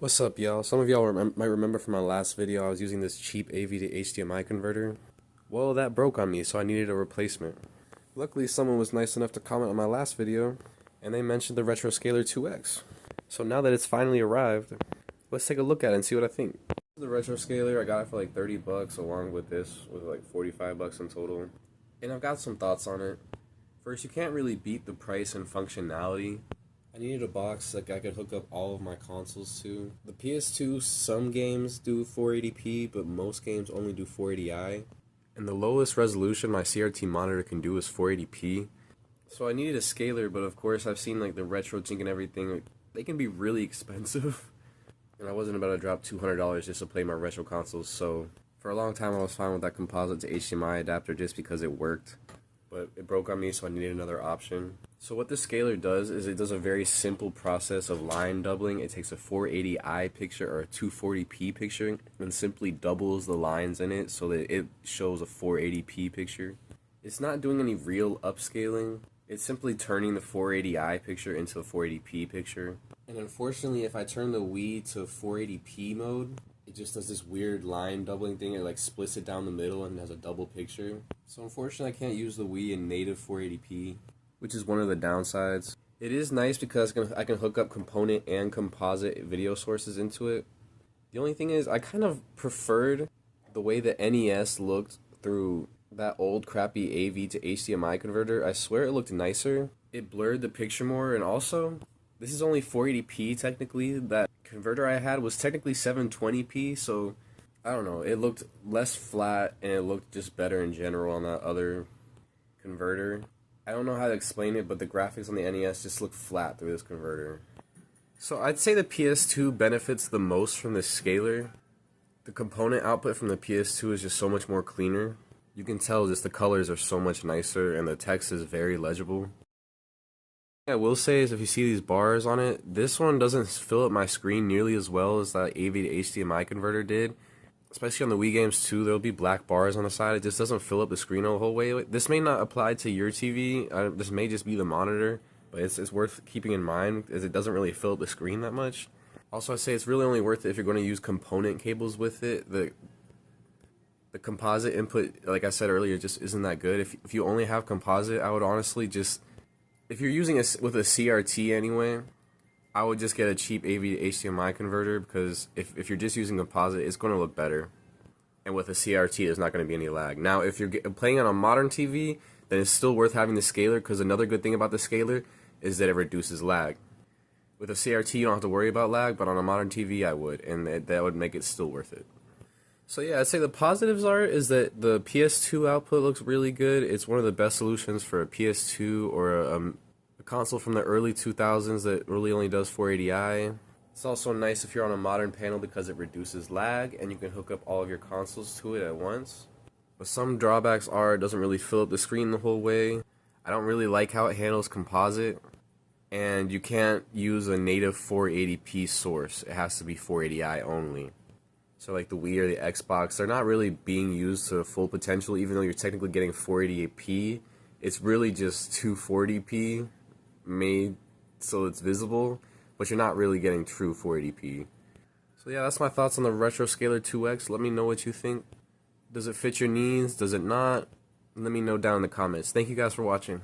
What's up, y'all? Some of y'all might remember from my last video I was using this cheap AV to HDMI converter. Well, that broke on me, so I needed a replacement. Luckily, someone was nice enough to comment on my last video, and they mentioned the retroscaler 2X. So now that it's finally arrived, let's take a look at it and see what I think. The retroscaler, I got it for like 30 bucks, along with this, with like 45 bucks in total. And I've got some thoughts on it. First, you can't really beat the price and functionality. I needed a box that I could hook up all of my consoles to. The PS2, some games do 480p, but most games only do 480i. And the lowest resolution my CRT monitor can do is 480p. So I needed a scaler, but of course I've seen like the retro jink and everything. They can be really expensive. And I wasn't about to drop $200 just to play my retro consoles, so for a long time I was fine with that composite to HDMI adapter just because it worked. But it broke on me, so I needed another option. So what the scaler does is it does a very simple process of line doubling. It takes a 480i picture or a 240p picture and simply doubles the lines in it so that it shows a 480p picture. It's not doing any real upscaling. It's simply turning the 480i picture into a 480p picture. And unfortunately, if I turn the Wii to 480p mode, it just does this weird line doubling thing. It like splits it down the middle and has a double picture. So unfortunately I can't use the Wii in native 480p, which is one of the downsides. It is nice because I can hook up component and composite video sources into it. The only thing is I kind of preferred the way the NES looked through that old crappy AV to HDMI converter. I swear it looked nicer. It blurred the picture more, and also this is only 480p technically. That converter I had was technically 720p, so I don't know, it looked less flat and it looked just better in general on that other converter. I don't know how to explain it, but the graphics on the NES just look flat through this converter. So I'd say the PS2 benefits the most from the scaler. The component output from the PS2 is just so much more cleaner. You can tell just the colors are so much nicer and the text is very legible. I will say is if you see these bars on it, this one doesn't fill up my screen nearly as well as that AV to HDMI converter did. Especially on the Wii games too, there'll be black bars on the side. It just doesn't fill up the screen the whole way. This may not apply to your TV. This may just be the monitor, but it's worth keeping in mind as it doesn't really fill up the screen that much. Also, I'd say it's really only worth it if you're going to use component cables with it. The composite input, like I said earlier, just isn't that good. If you only have composite, I would honestly just, if you're using it with a CRT anyway, I would just get a cheap AV to HDMI converter, because if you're just using composite, it's going to look better. And with a CRT, there's not going to be any lag. Now, if you're playing on a modern TV, then it's still worth having the scaler, because another good thing about the scaler is that it reduces lag. With a CRT, you don't have to worry about lag, but on a modern TV, I would, and that would make it still worth it. So yeah, I'd say the positives is that the PS2 output looks really good. It's one of the best solutions for a PS2 or a console from the early 2000s that really only does 480i. It's also nice if you're on a modern panel because it reduces lag and you can hook up all of your consoles to it at once. But some drawbacks are it doesn't really fill up the screen the whole way. I don't really like how it handles composite. And you can't use a native 480p source. It has to be 480i only. So like the Wii or the Xbox, they're not really being used to full potential, even though you're technically getting 480p. It's really just 240p made so it's visible, but you're not really getting true 480p. So yeah, that's my thoughts on the retroscaler 2X. Let me know what you think. Does it fit your needs? Does it not? Let me know down in the comments. Thank you guys for watching.